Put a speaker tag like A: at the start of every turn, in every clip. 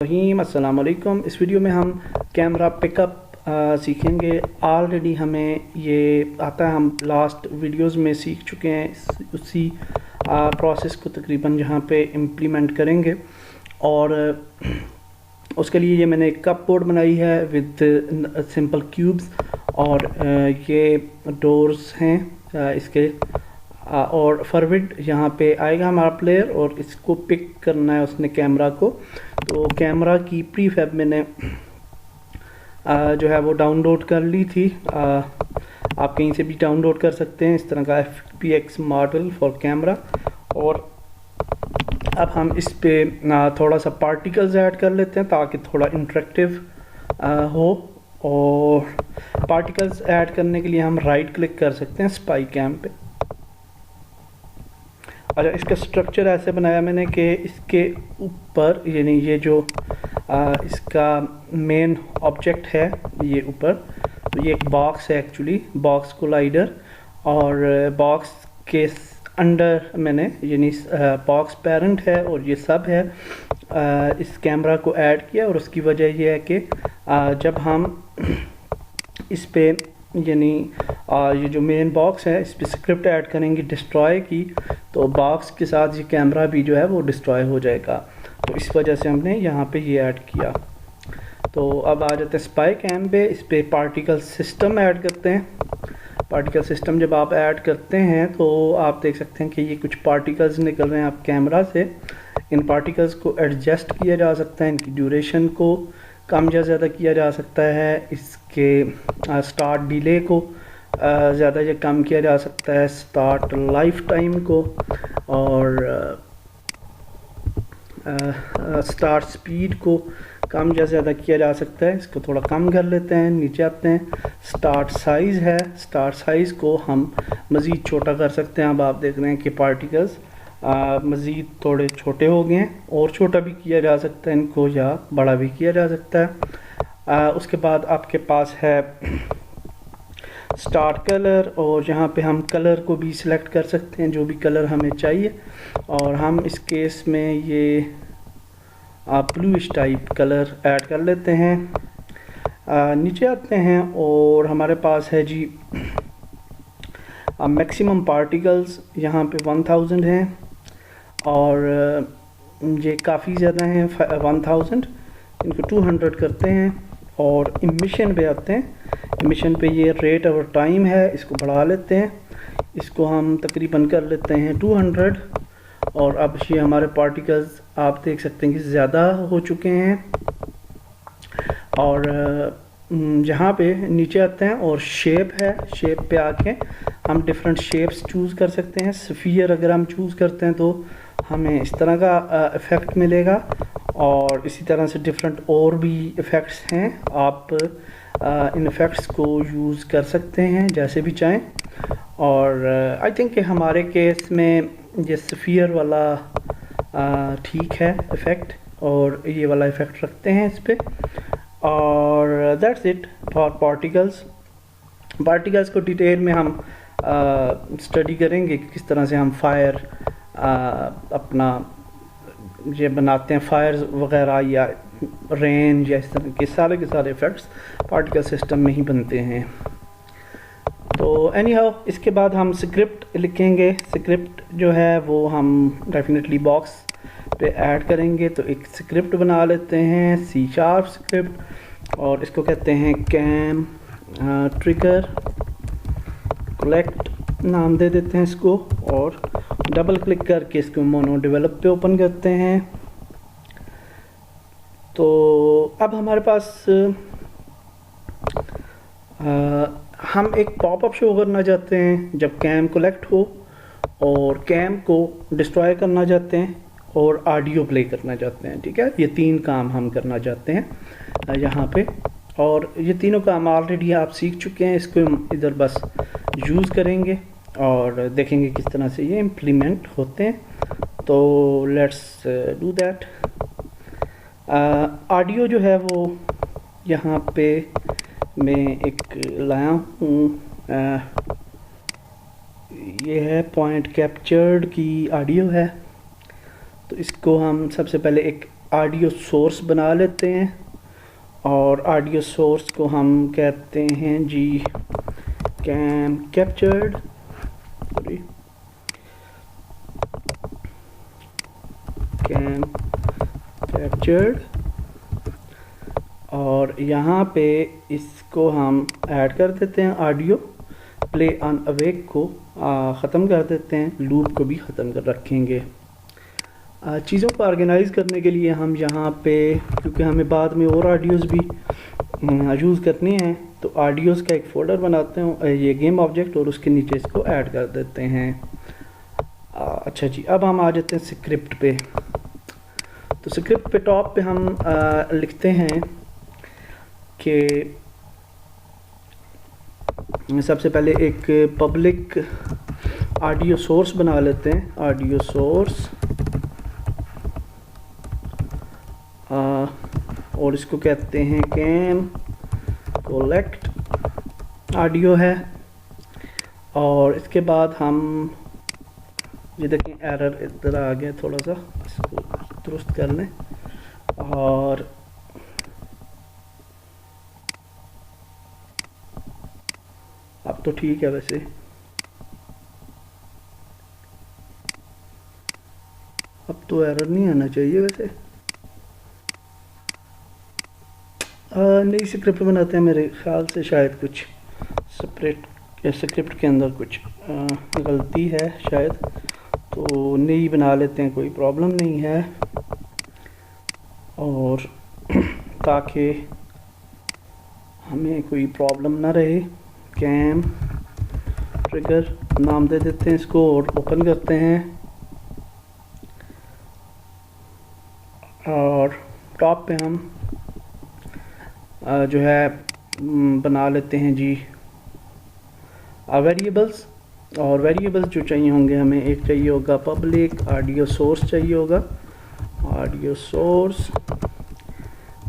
A: रहीम अस्सलाम वालेकुम। इस वीडियो में हम कैमरा पिकअप सीखेंगे। ऑलरेडी हमें ये आता है, हम लास्ट वीडियोस में सीख चुके हैं उसी प्रोसेस को तकरीबन जहाँ पे इम्प्लीमेंट करेंगे। और उसके लिए ये मैंने एक कप बोर्ड बनाई है विद सिंपल क्यूब्स और ये डोर्स हैं इसके और फॉरवर्ड यहाँ पे आएगा हमारा प्लेयर और इसको पिक करना है उसने कैमरा को। तो कैमरा की प्रीफैब मैंने जो है वो डाउनलोड कर ली थी। आप कहीं से भी डाउनलोड कर सकते हैं इस तरह का FPX मॉडल फॉर कैमरा। और अब हम इस पे थोड़ा सा पार्टिकल्स ऐड कर लेते हैं ताकि थोड़ा इंटरेक्टिव हो। और पार्टिकल्स ऐड करने के लिए हम राइट क्लिक कर सकते हैं स्पाई कैम पे। अच्छा, इसका स्ट्रक्चर ऐसे बनाया मैंने कि इसके ऊपर यानी ये जो इसका मेन ऑब्जेक्ट है ये ऊपर, तो ये एक बॉक्स है एक्चुअली, बॉक्स कोलाइडर। और बॉक्स के अंडर मैंने यानी बॉक्स पेरेंट है और ये सब है इस कैमरा को ऐड किया। और उसकी वजह ये है कि जब हम इस पे यानी ये जो मेन बॉक्स है इस पर स्क्रिप्ट ऐड करेंगे डिस्ट्रॉय की, तो बॉक्स के साथ ये कैमरा भी जो है वो डिस्ट्रॉय हो जाएगा। तो इस वजह से हमने यहाँ पे ये ऐड किया। तो अब आ जाते हैं स्पाई कैम पे। इस पे पार्टिकल सिस्टम ऐड करते हैं। पार्टिकल सिस्टम जब आप ऐड करते हैं तो आप देख सकते हैं कि ये कुछ पार्टिकल्स निकल रहे हैं आप कैमरा से। इन पार्टिकल्स को एडजस्ट किया जा सकता है, इनकी ड्यूरेशन को कम या ज़्यादा किया जा सकता है, इसके स्टार्ट डिले को ज़्यादा या कम किया जा सकता है, स्टार्ट लाइफ टाइम को और स्टार्ट स्पीड को कम या ज़्यादा किया जा सकता है। इसको थोड़ा कम कर लेते हैं, नीचे आते हैं। स्टार्ट साइज़ है, स्टार्ट साइज़ को हम मज़ीद छोटा कर सकते हैं। अब आप देख रहे हैं कि पार्टिकल्स मज़ीद थोड़े छोटे हो गए हैं, और छोटा भी किया जा सकता है इनको या बड़ा भी किया जा सकता है। उसके बाद आपके पास है स्टार्ट कलर, और यहाँ पे हम कलर को भी सिलेक्ट कर सकते हैं जो भी कलर हमें चाहिए। और हम इस केस में ये ब्लूइश टाइप कलर ऐड कर लेते हैं। नीचे आते हैं और हमारे पास है जी मैक्सिमम पार्टिकल्स यहाँ पे 1000 हैं और ये काफ़ी ज़्यादा हैं 1000, इनको 200 करते हैं। और इमिशन पे आते हैं। इमिशन पे ये रेट और टाइम है, इसको बढ़ा लेते हैं, इसको हम तकरीबन कर लेते हैं 200। और अब ये हमारे पार्टिकल्स आप देख सकते हैं कि ज़्यादा हो चुके हैं। और यहाँ पे नीचे आते हैं और शेप है, शेप पे आके हम डिफरेंट शेप्स चूज़ कर सकते हैं। स्फीयर अगर हम चूज़ करते हैं तो हमें इस तरह का इफ़ेक्ट मिलेगा। और इसी तरह से डिफरेंट और भी इफ़ेक्ट्स हैं, आप इन इफ़ेक्ट्स को यूज़ कर सकते हैं जैसे भी चाहें। और आई थिंक कि हमारे केस में ये स्फीयर वाला ठीक है इफ़ेक्ट, और ये वाला इफ़ेक्ट रखते हैं इस पर। और that's it for particles. Particles को डिटेल में हम स्टडी करेंगे कि किस तरह से हम फायर अपना ये बनाते हैं, फायर वगैरह या रेंज या इस तरह के सारे इफ़ेक्ट्स पार्टिकल सिस्टम में ही बनते हैं। तो एनी हाउ इसके बाद हम स्क्रिप्ट लिखेंगे। स्क्रिप्ट जो है वो हम डेफिनेटली बॉक्स पे ऐड करेंगे। तो एक स्क्रिप्ट बना लेते हैं, C# स्क्रिप्ट, और इसको कहते हैं कैम ट्रिगर कलेक्ट नाम दे देते हैं इसको। और डबल क्लिक करके इसको मोनो डेवलप पे ओपन करते हैं। तो अब हमारे पास हम एक पॉपअप शो करना चाहते हैं जब कैम कलेक्ट हो, और कैम को डिस्ट्रॉय करना चाहते हैं, और ऑडियो प्ले करना चाहते हैं। ठीक है, ये 3 काम हम करना चाहते हैं यहाँ पे। और ये तीनों काम ऑलरेडी आप सीख चुके हैं, इसको हम इधर बस यूज़ करेंगे और देखेंगे किस तरह से ये इम्प्लीमेंट होते हैं। तो लेट्स डू दैट। ऑडियो जो है वो यहाँ पे मैं एक लाया हूँ, ये है पॉइंट कैप्चर्ड की ऑडियो है। तो इसको हम सबसे पहले एक ऑडियो सोर्स बना लेते हैं और ऑडियो सोर्स को हम कहते हैं जी कैम कैप्चर्ड, कैम कैप्चर्ड, और यहाँ पे इसको हम ऐड कर देते हैं ऑडियो प्ले ऑन अवेक को ख़त्म कर देते हैं, लूप को भी ख़त्म कर रखेंगे। चीज़ों को ऑर्गेनाइज़ करने के लिए हम यहाँ पे, क्योंकि हमें बाद में और ऑडियोज़ भी यूज़ करनी हैं, तो ऑडियोज़ का एक फ़ोल्डर बनाते हैं ये गेम ऑब्जेक्ट, और उसके नीचे इसको ऐड कर देते हैं। अच्छा जी, अब हम आ जाते हैं स्क्रिप्ट पे। तो स्क्रिप्ट पे टॉप पे हम लिखते हैं कि सबसे पहले एक पब्लिक ऑडियो सोर्स बना लेते हैं, ऑडियो सोर्स, और इसको कहते हैं कैम कलेक्ट ऑडियो है। और इसके बाद हम ये देखें एरर इधर आ गया, थोड़ा सा इसको दुरुस्त कर लें, और अब तो ठीक है। वैसे अब तो एरर नहीं आना चाहिए। वैसे नई स्क्रिप्ट बनाते हैं, मेरे ख्याल से शायद कुछ स्क्रिप्ट के अंदर कुछ गलती है शायद, तो नई बना लेते हैं, कोई प्रॉब्लम नहीं है। और ताकि हमें कोई प्रॉब्लम ना रहे, कैम ट्रिगर नाम दे देते हैं इसको और ओपन करते हैं। और टॉप पे हम जो है बना लेते हैं जी वेरिएबल्स, और वेरिएबल्स जो चाहिए होंगे हमें, एक चाहिए होगा पब्लिक ऑडियो सोर्स चाहिए होगा, ऑडियो सोर्स,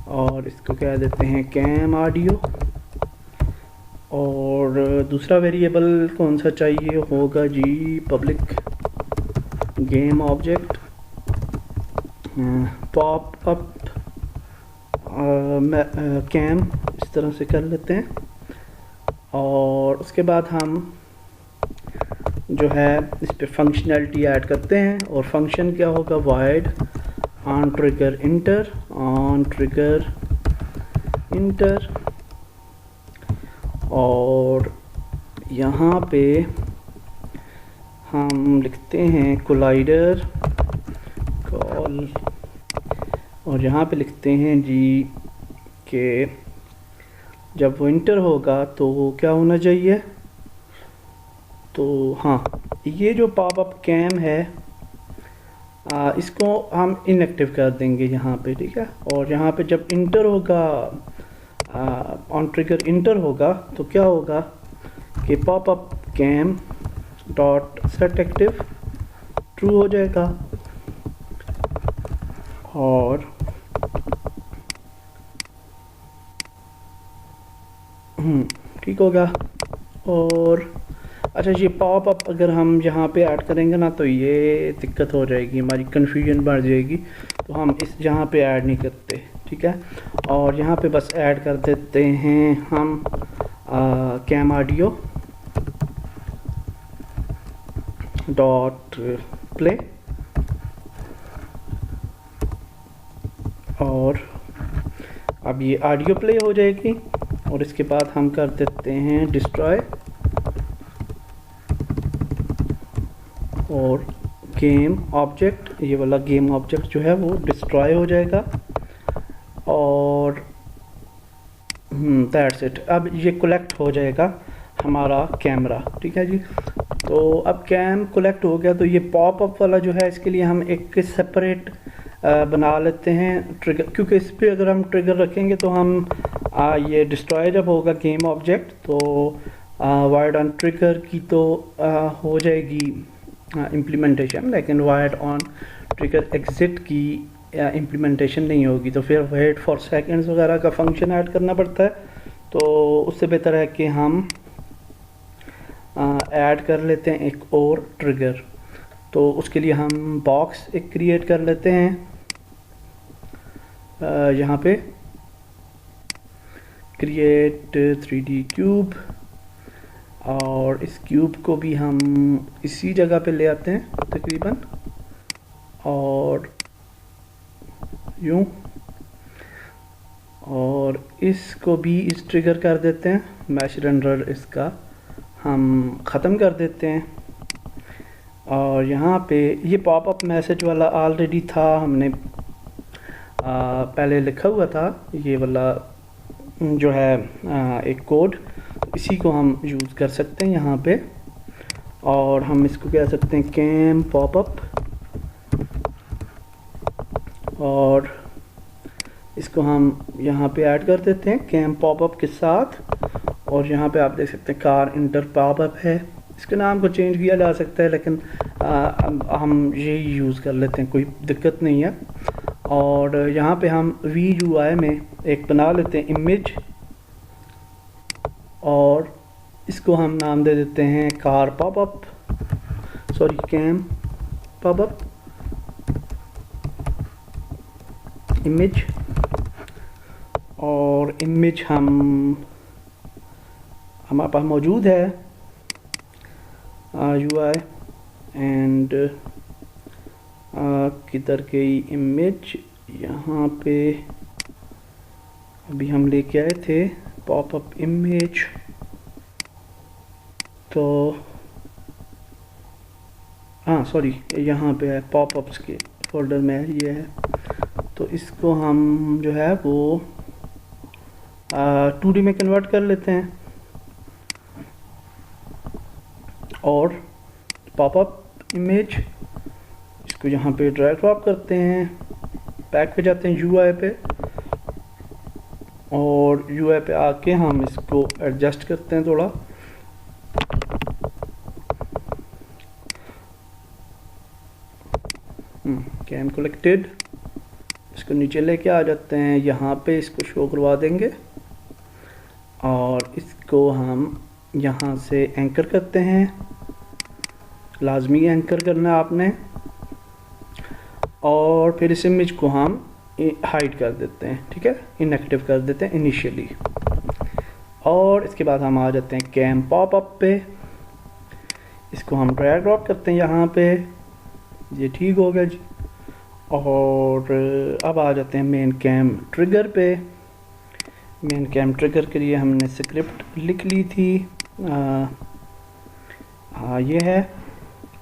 A: और इसको कह देते हैं कैम ऑडियो। और दूसरा वेरिएबल कौन सा चाहिए होगा जी, public game object pop up कैम, इस तरह से कर लेते हैं। और उसके बाद हम जो है इस पे फंक्शनैलिटी ऐड करते हैं, और फंक्शन क्या होगा, wide on trigger inter, on trigger inter. और यहाँ पे हम लिखते हैं कोलाइडर कॉल, और यहाँ पे लिखते हैं जी कि जब वो इंटर होगा तो क्या होना चाहिए, तो हाँ, ये जो पॉपअप कैम है इसको हम इनएक्टिव कर देंगे यहाँ पे, ठीक है। और यहाँ पे जब इंटर होगा, ऑन ट्रिगर इंटर होगा, तो क्या होगा कि popup cam dot set active true हो जाएगा, और ठीक होगा। और अच्छा, ये पॉप अप अगर हम यहाँ पे ऐड करेंगे ना, तो ये दिक्कत हो जाएगी, हमारी कन्फ्यूजन बढ़ जाएगी, तो हम इस यहाँ पे ऐड नहीं करते, ठीक है। और यहाँ पे बस ऐड कर देते हैं हम कैम ऑडियो डॉट प्ले, और अब ये ऑडियो प्ले हो जाएगी। और इसके बाद हम कर देते हैं डिस्ट्रॉय, और गेम ऑब्जेक्ट, ये वाला गेम ऑब्जेक्ट जो है वो डिस्ट्रॉय हो जाएगा। और दैट्स इट, अब ये कलेक्ट हो जाएगा हमारा कैमरा, ठीक है जी। तो अब कैम कलेक्ट हो गया, तो ये पॉप अप वाला जो है इसके लिए हम एक सेपरेट बना लेते हैं ट्रिगर, क्योंकि इस पर अगर हम ट्रिगर रखेंगे तो हम ये डिस्ट्रॉय जब होगा गेम ऑब्जेक्ट, तो वाइड ऑन ट्रिगर की तो हो जाएगी इम्प्लीमेंटेशन, लेकिन वाइड ऑन ट्रिगर एग्जिट की इम्प्लीमेंटेशन नहीं होगी, तो फिर वेट फॉर सेकेंड्स वगैरह का फंक्शन ऐड करना पड़ता है। तो उससे बेहतर है कि हम ऐड कर लेते हैं एक और ट्रिगर। तो उसके लिए हम बॉक्स एक क्रिएट कर लेते हैं, यहाँ पे क्रिएट 3D क्यूब, और इस क्यूब को भी हम इसी जगह पे ले आते हैं तकरीबन, और यूं, और इसको भी इस ट्रिगर कर देते हैं, मैश रेंडर इसका हम ख़त्म कर देते हैं। और यहाँ पे ये पॉपअप मैसेज वाला ऑलरेडी था, हमने पहले लिखा हुआ था ये वाला जो है एक कोड, इसी को हम यूज़ कर सकते हैं यहाँ पे। और हम इसको कह सकते हैं कैम पॉपअप, और इसको हम यहाँ पे ऐड कर देते हैं कैम पॉपअप के साथ। और यहाँ पे आप देख सकते हैं कार इंटर पॉपअप है, इसके नाम को चेंज किया जा सकता है, लेकिन हम यही यूज़ कर लेते हैं, कोई दिक्कत नहीं है। और यहाँ पे हम VUI में एक बना लेते हैं इमेज, और इसको हम नाम दे देते हैं car popup, sorry cam popup image. और इमेज हमारे पास मौजूद है UI एंड किधर गई इमेज, यहाँ पे अभी हम लेके आए थे पॉपअप इमेज, तो हाँ सॉरी यहाँ पे है पॉपअप्स के फोल्डर में ये है। तो इसको हम जो है वो 2D में कन्वर्ट कर लेते हैं, और पॉपअप इमेज इसको यहाँ पे ड्रैग ड्रॉप करते हैं, बैक पे जाते हैं UI पे, और UI पे आके हम इसको एडजस्ट करते हैं थोड़ा। कैम कलेक्टेड, इसको नीचे लेके आ जाते हैं, यहाँ पे इसको शो करवा देंगे, और इसको हम यहाँ से एंकर करते हैं, लाजमी एंकर करना आपने। और फिर इस इमेज को हम हाइड कर देते हैं, ठीक है, इनएक्टिव कर देते हैं इनिशियली। और इसके बाद हम आ जाते हैं कैम पॉपअप पे, इसको हम ड्रैग ड्रॉप करते हैं यहाँ पे, ये ठीक हो गया जी। और अब आ जाते हैं मेन कैम ट्रिगर पे। मेन कैम ट्रिगर के लिए हमने स्क्रिप्ट लिख ली थी, हाँ ये है,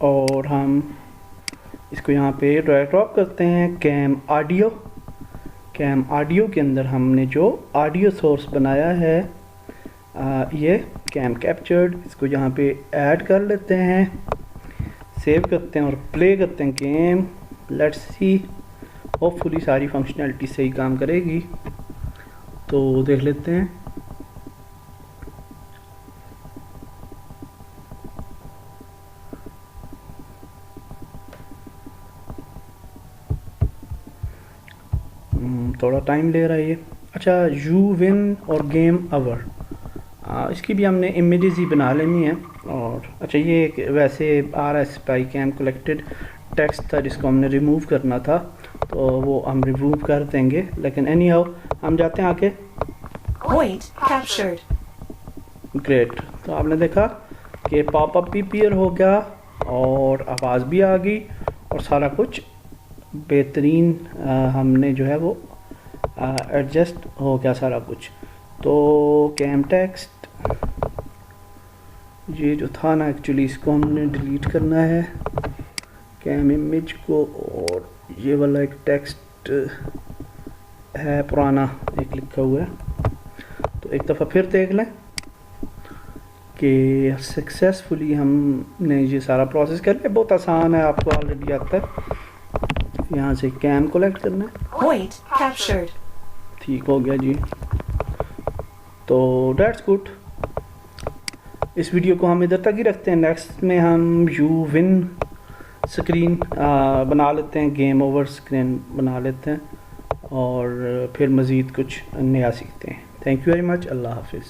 A: और हम इसको यहाँ पे ड्रैग ड्रॉप करते हैं कैम ऑडियो। कैम ऑडियो के अंदर हमने जो ऑडियो सोर्स बनाया है ये कैम कैप्चर्ड, इसको यहाँ पे ऐड कर लेते हैं, सेव करते हैं और प्ले करते हैं गेम। लेट्स सी, होपफुली सारी फंक्शनैलिटी सही काम करेगी, तो देख लेते हैं। थोड़ा टाइम ले रहा है ये। अच्छा, यू विन और गेम ओवर, इसकी भी हमने इमेजेस ही बना लेनी है। और अच्छा, ये वैसे RSPy कैम कलेक्टेड टेक्स्ट था जिसको हमने रिमूव करना था, तो वो हम रिमूव कर देंगे, लेकिन एनी हाउ हम जाते हैं आके।
B: Point captured.
A: ग्रेट, तो आपने देखा कि पॉपअप भी अपीयर हो गया और आवाज़ भी आ गई और सारा कुछ बेहतरीन हमने जो है वो एडजस्ट हो गया सारा कुछ। तो कैम टेक्स्ट ये जो था ना, एक्चुअली इसको हमने डिलीट करना है, कैम इमेज को, और ये वाला एक टेक्स्ट है पुराना एक लिखा हुआ है, तो एक दफ़ा फिर देख लें कि सक्सेसफुली हमने ये सारा प्रोसेस कर लिया। बहुत आसान है, आपको ऑलरेडी आता है। यहाँ से कैम कलेक्ट करना है,
B: पॉइंट कैप्चर्ड,
A: ठीक हो गया जी। तो डेट्स गुड, इस वीडियो को हम इधर तक ही रखते हैं। नेक्स्ट में हम यू विन स्क्रीन बना लेते हैं, गेम ओवर स्क्रीन बना लेते हैं, और फिर मज़ीद कुछ नया सीखते हैं। थैंक यू वेरी मच, अल्लाह हाफिज़।